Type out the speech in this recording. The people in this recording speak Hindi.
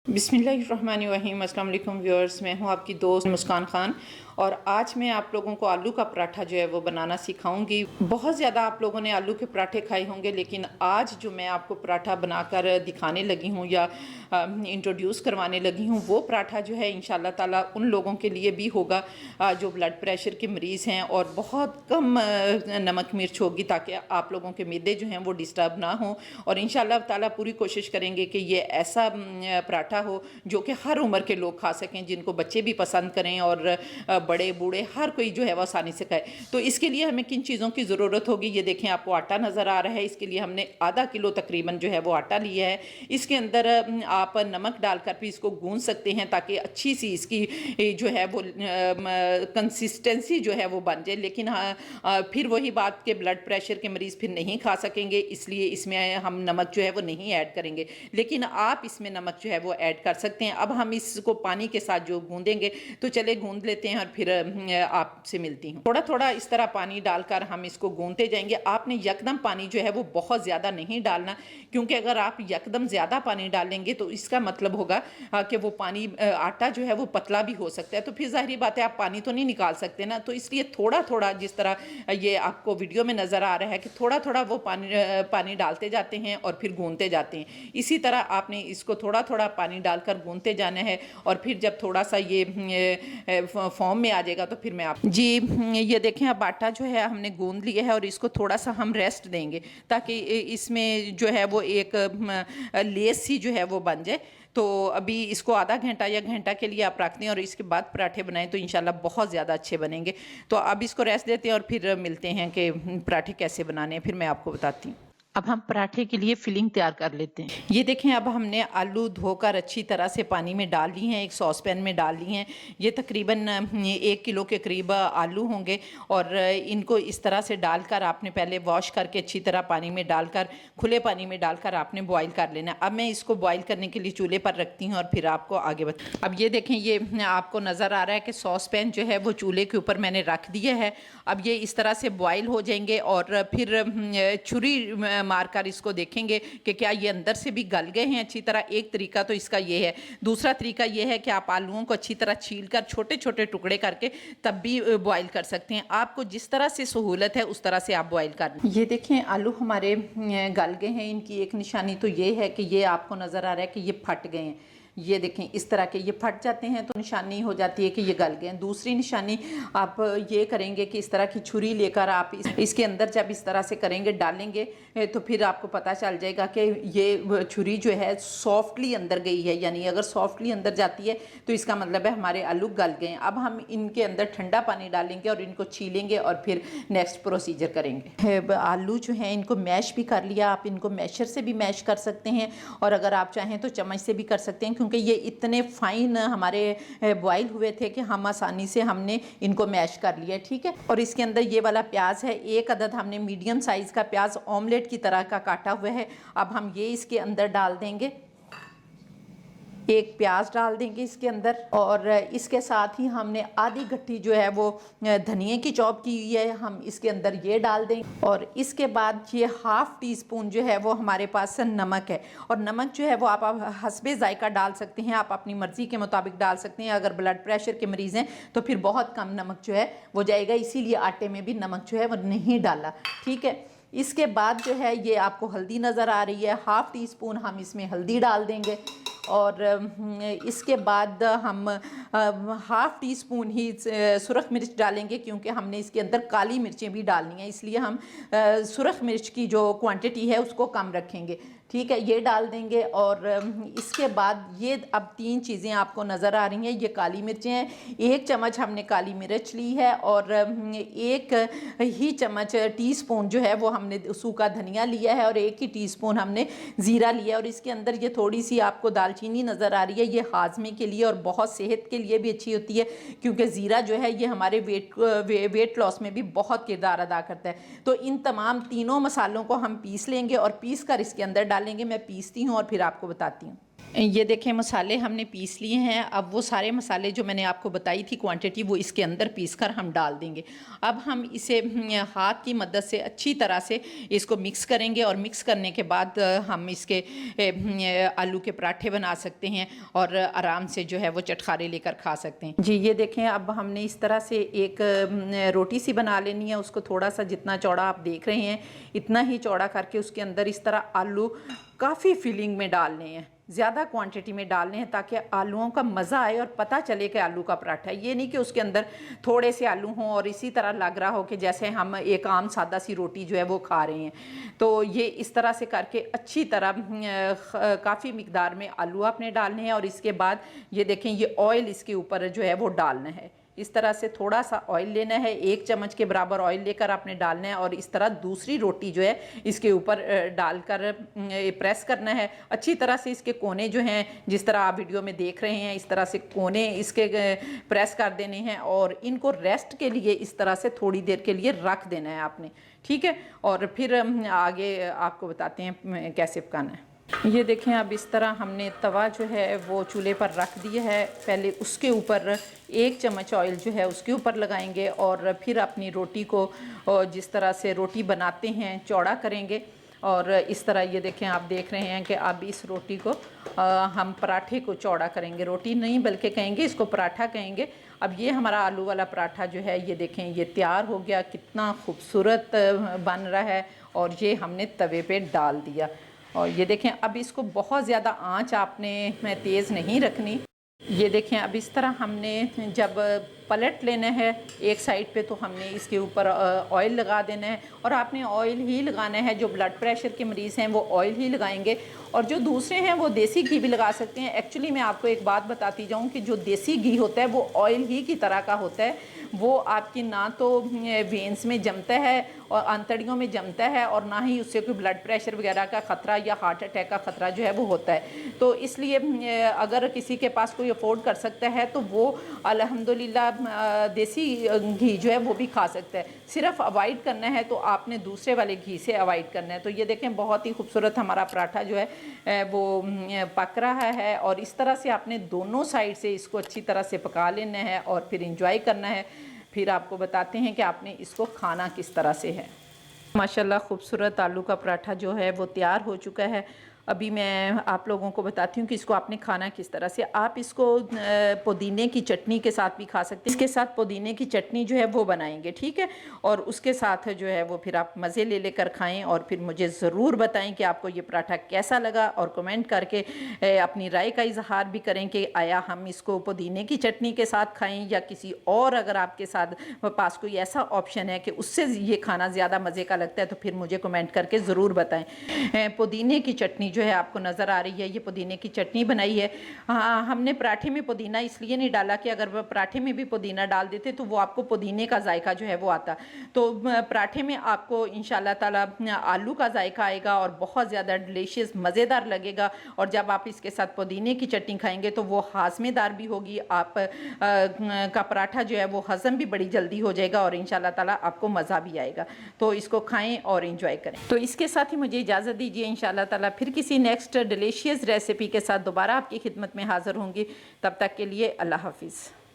बिस्मिल्लाहिर्रहमानिर्रहीम। अस्सलाम वालेकुम व्यूअर्स, मैं हूं आपकी दोस्त मुस्कान खान और आज मैं आप लोगों को आलू का पराठा जो है वो बनाना सिखाऊंगी। बहुत ज़्यादा आप लोगों ने आलू के पराठे खाए होंगे, लेकिन आज जो मैं आपको पराठा बनाकर दिखाने लगी हूं या इंट्रोड्यूस करवाने लगी हूं, वो पराठा जो है इंशाल्लाह ताला उन लोगों के लिए भी होगा जो ब्लड प्रेशर के मरीज़ हैं और बहुत कम नमक मिर्च होगी, ताकि आप लोगों के मैदे जो हैं वो डिस्टर्ब ना हो। और इंशाल्लाह ताला पूरी कोशिश करेंगे कि ये ऐसा पराठा हो जो कि हर उम्र के लोग खा सकें, जिनको बच्चे भी पसंद करें और बड़े बूढ़े हर कोई जो है वो आसानी से खाए। तो इसके लिए हमें किन चीज़ों की ज़रूरत होगी, ये देखें, आपको आटा नज़र आ रहा है। इसके लिए हमने आधा किलो तकरीबन जो है वो आटा लिया है। इसके अंदर आप नमक डालकर भी इसको गूंद सकते हैं ताकि अच्छी सी इसकी जो है वो कंसिस्टेंसी जो है वो बन जाए। लेकिन फिर वही बात कि ब्लड प्रेशर के मरीज़ फिर नहीं खा सकेंगे, इसलिए इसमें हम नमक जो है वो नहीं ऐड करेंगे, लेकिन आप इसमें नमक जो है वो ऐड कर सकते हैं। अब हम इसको पानी के साथ जो गूंदेंगे, तो चले गूंद लेते हैं और फिर आपसे मिलती हूँ। थोड़ा थोड़ा इस तरह पानी डालकर हम इसको गूंदते जाएंगे। आपने यकदम पानी जो है वो बहुत ज़्यादा नहीं डालना, क्योंकि अगर आप यकदम ज़्यादा पानी डालेंगे तो इसका मतलब होगा कि वो पानी आटा जो है वो पतला भी हो सकता है, तो फिर जाहिर बात है आप पानी तो नहीं निकाल सकते ना। तो इसलिए थोड़ा थोड़ा, जिस तरह ये आपको वीडियो में नज़र आ रहा है कि थोड़ा थोड़ा वो पानी डालते जाते हैं और फिर गूंदते जाते हैं। इसी तरह आपने इसको थोड़ा थोड़ा पानी डालकर गूंदते जाना है और फिर जब थोड़ा सा ये फॉर्म में आ जाएगा तो फिर मैं आप ये देखें, अब आटा जो है हमने गूंद लिया है और इसको थोड़ा सा हम रेस्ट देंगे ताकि इसमें जो है वो एक लेस सी जो है वो बन जाए। तो अभी इसको आधा घंटा या घंटा के लिए आप रख दें और इसके बाद पराठे बनाएं तो इंशाल्लाह बहुत ज़्यादा अच्छे बनेंगे। तो अब इसको रेस्ट देते हैं और फिर मिलते हैं कि पराठे कैसे बनाने हैं, फिर मैं आपको बताती हूँ। अब हम पराठे के लिए फिलिंग तैयार कर लेते हैं। ये देखें, अब हमने आलू धोकर अच्छी तरह से पानी में डाल ली हैं, एक सॉस पैन में डाल ली हैं। ये तकरीबन 1 किलो के करीब आलू होंगे और इनको इस तरह से डालकर आपने पहले वॉश करके अच्छी तरह पानी में डालकर, खुले पानी में डालकर आपने बॉईल कर लेना। अब मैं इसको बॉईल करने के लिए चूल्हे पर रखती हूँ और फिर आपको आगे अब ये देखें, ये आपको नज़र आ रहा है कि सॉस पैन जो है वो चूल्हे के ऊपर मैंने रख दिया है। अब ये इस तरह से बॉईल हो जाएंगे और फिर छुरी मारकर इसको देखेंगे कि क्या ये अंदर से भी गल गए हैं अच्छी तरह। एक तरीका तो इसका ये है। दूसरा तरीका ये है कि आप आलूओं को अच्छी तरह छीलकर छोटे छोटे टुकड़े करके तब भी बॉईल कर सकते हैं। आपको जिस तरह से सहूलत है उस तरह से आप बॉईल कर लें। ये देखें, आलू हमारे गल गए हैं। इनकी एक निशानी तो ये है कि ये आपको नज़र आ रहा है कि ये फट गए हैं। ये देखें, इस तरह के ये फट जाते हैं तो निशानी हो जाती है कि ये गल गए हैं। दूसरी निशानी आप ये करेंगे कि इस तरह की छुरी लेकर आप इसके अंदर जब इस तरह से करेंगे, डालेंगे, तो फिर आपको पता चल जाएगा कि ये छुरी जो है सॉफ्टली अंदर गई है। यानी अगर सॉफ्टली अंदर जाती है तो इसका मतलब है हमारे आलू गल गए हैं। अब हम इनके अंदर ठंडा पानी डालेंगे और इनको छीलेंगे और फिर नेक्स्ट प्रोसीजर करेंगे। आलू जो हैं इनको मैश भी कर लिया। आप इनको मैशर से भी मैश कर सकते हैं और अगर आप चाहें तो चम्मच से भी कर सकते हैं, क्योंकि ये इतने फाइन हमारे बॉईल हुए थे कि हम आसानी से हमने इनको मैश कर लिया। ठीक है। और इसके अंदर ये वाला प्याज है, एक अदद हमने मीडियम साइज़ का प्याज ऑमलेट की तरह का काटा हुआ है। अब हम ये इसके अंदर डाल देंगे, एक प्याज डाल देंगे इसके अंदर और इसके साथ ही हमने आधी गट्ठी जो है वो धनिए की चॉप की हुई है, हम इसके अंदर ये डाल देंगे। और इसके बाद ये 1/2 टीस्पून जो है वो हमारे पास नमक है। और नमक जो है वो आप हस्बे जायका डाल सकते हैं, आप अपनी मर्ज़ी के मुताबिक डाल सकते हैं। अगर ब्लड प्रेशर के मरीज़ हैं तो फिर बहुत कम नमक जो है वो जाएगा, इसीलिए आटे में भी नमक जो है वो नहीं डाला। ठीक है। इसके बाद जो है ये आपको हल्दी नज़र आ रही है, 1/2 टीस्पून हम इसमें हल्दी डाल देंगे। और इसके बाद हम 1/2 टीस्पून ही सुरख मिर्च डालेंगे, क्योंकि हमने इसके अंदर काली मिर्चें भी डालनी हैं, इसलिए हम सुरख मिर्च की जो क्वांटिटी है उसको कम रखेंगे। ठीक है, ये डाल देंगे। और इसके बाद ये अब 3 चीज़ें आपको नज़र आ रही हैं। ये काली मिर्चें हैं, 1 चम्मच हमने काली मिर्च ली है और 1 ही चम्मच टीस्पून जो है वो हमने सूखा धनिया लिया है और 1 ही टीस्पून हमने ज़ीरा लिया है। और इसके अंदर ये थोड़ी सी आपको दालचीनी नज़र आ रही है। ये हाजमे के लिए और बहुत सेहत के लिए भी अच्छी होती है, क्योंकि ज़ीरा जो है ये हमारे वेट लॉस में भी बहुत किरदार अदा करता है। तो इन तमाम तीनों मसालों को हम पीस लेंगे और पीस कर इसके अंदर डालेंगे। मैं पीसती हूँ और फिर आपको बताती हूँ। ये देखें मसाले हमने पीस लिए हैं। अब वो सारे मसाले जो मैंने आपको बताई थी क्वांटिटी, वो इसके अंदर पीस कर हम डाल देंगे। अब हम इसे हाथ की मदद से अच्छी तरह से इसको मिक्स करेंगे और मिक्स करने के बाद हम इसके आलू के पराठे बना सकते हैं और आराम से जो है वो चटखारे लेकर खा सकते हैं। जी ये देखें, अब हमने इस तरह से एक रोटी सी बना लेनी है। उसको थोड़ा सा जितना चौड़ा आप देख रहे हैं इतना ही चौड़ा करके उसके अंदर इस तरह आलू काफ़ी फिलिंग में डालने हैं, ज़्यादा क्वांटिटी में डालने हैं ताकि आलूओं का मज़ा आए और पता चले कि आलू का पराठा है। ये नहीं कि उसके अंदर थोड़े से आलू हों और इसी तरह लग रहा हो कि जैसे हम एक आम सादा सी रोटी जो है वो खा रहे हैं। तो ये इस तरह से करके अच्छी तरह काफ़ी मिकदार में आलू आपने डालने हैं और इसके बाद ये देखें ये ऑयल इसके ऊपर जो है वो डालना है। इस तरह से थोड़ा सा ऑयल लेना है, 1 चम्मच के बराबर ऑयल लेकर आपने डालना है और इस तरह दूसरी रोटी जो है इसके ऊपर डालकर प्रेस करना है अच्छी तरह से। इसके कोने जो हैं जिस तरह आप वीडियो में देख रहे हैं इस तरह से कोने इसके प्रेस कर देने हैं और इनको रेस्ट के लिए इस तरह से थोड़ी देर के लिए रख देना है आपने, ठीक है। और फिर आगे आपको बताते हैं कैसे पकाना है। ये देखें, अब इस तरह हमने तवा जो है वो चूल्हे पर रख दिया है। पहले उसके ऊपर 1 चम्मच ऑयल जो है उसके ऊपर लगाएंगे और फिर अपनी रोटी को जिस तरह से रोटी बनाते हैं चौड़ा करेंगे और इस तरह ये देखें, आप देख रहे हैं कि अब इस रोटी को हम पराठे को चौड़ा करेंगे। रोटी नहीं बल्कि कहेंगे इसको पराठा कहेंगे। अब ये हमारा आलू वाला पराठा जो है ये देखें ये तैयार हो गया, कितना खूबसूरत बन रहा है और ये हमने तवे पे डाल दिया। और ये देखें, अब इसको बहुत ज़्यादा आंच आपने तेज़ नहीं रखनी। ये देखें, अब इस तरह हमने जब पलट लेना है एक साइड पे तो हमने इसके ऊपर ऑयल लगा देना है और आपने ऑयल ही लगाना है। जो ब्लड प्रेशर के मरीज़ हैं वो ऑयल ही लगाएंगे और जो दूसरे हैं वो देसी घी भी लगा सकते हैं। एक्चुअली मैं आपको एक बात बताती जाऊँ कि जो देसी घी होता है वो ऑयल ही की तरह का होता है। वो आपकी ना तो वेंस में जमता है और आंतड़ियों में जमता है और ना ही उससे कोई ब्लड प्रेशर वगैरह का ख़तरा या हार्ट अटैक का ख़तरा जो है वो होता है। तो इसलिए अगर किसी के पास कोई अफोर्ड कर सकता है तो वो अल्हम्दुलिल्लाह देसी घी जो है वो भी खा सकता है। सिर्फ अवॉइड करना है तो आपने दूसरे वाले घी से अवॉइड करना है। तो ये देखें, बहुत ही खूबसूरत हमारा पराठा जो है वो पक रहा है और इस तरह से आपने दोनों साइड से इसको अच्छी तरह से पका लेना है और फिर इंजॉय करना है। फिर आपको बताते हैं कि आपने इसको खाना किस तरह से है। माशाल्लाह खूबसूरत आलू का पराठा जो है वो तैयार हो चुका है। अभी मैं आप लोगों को बताती हूँ कि इसको आपने खाना किस तरह से। आप इसको पुदीने की चटनी के साथ भी खा सकते हैं। इसके साथ पुदीने की चटनी जो है वो बनाएंगे, ठीक है। और उसके साथ जो है वो फिर आप मज़े ले लेकर खाएं और फिर मुझे ज़रूर बताएं कि आपको ये पराठा कैसा लगा और कमेंट करके अपनी राय का इजहार भी करें कि आया हम इसको पुदीने की चटनी के साथ खाएँ या किसी और, अगर आपके साथ पास कोई ऐसा ऑप्शन है कि उससे ये खाना ज़्यादा मज़े का लगता है तो फिर मुझे कमेंट करके ज़रूर बताएँ। पुदीने की चटनी जो है आपको नज़र आ रही है, ये पुदीने की चटनी बनाई है। हाँ, हमने पराठे में पुदीना इसलिए नहीं डाला कि अगर वह पराठे में भी पुदीना डाल देते तो वो आपको पुदीने का जायका जो है वो आता। तो पराठे में आपको इंशाल्लाह ताला आलू का जायका आएगा और बहुत ज़्यादा डिलीशियस मज़ेदार लगेगा। और जब आप इसके साथ पुदीने की चटनी खाएंगे तो वो हाज़मेदार भी होगी। आप का पराठा जो है वो हज़म भी बड़ी जल्दी हो जाएगा और इंशाल्लाह ताला आपको मज़ा भी आएगा। तो इसको खाएँ और इंजॉय करें। तो इसके साथ ही मुझे इजाज़त दीजिए। इंशाल्लाह ताला फिर किसी नेक्स्ट डिलीशियस रेसिपी के साथ दोबारा आपकी खिदमत में हाज़िर होंगी। तब तक के लिए अल्लाह हाफिज़।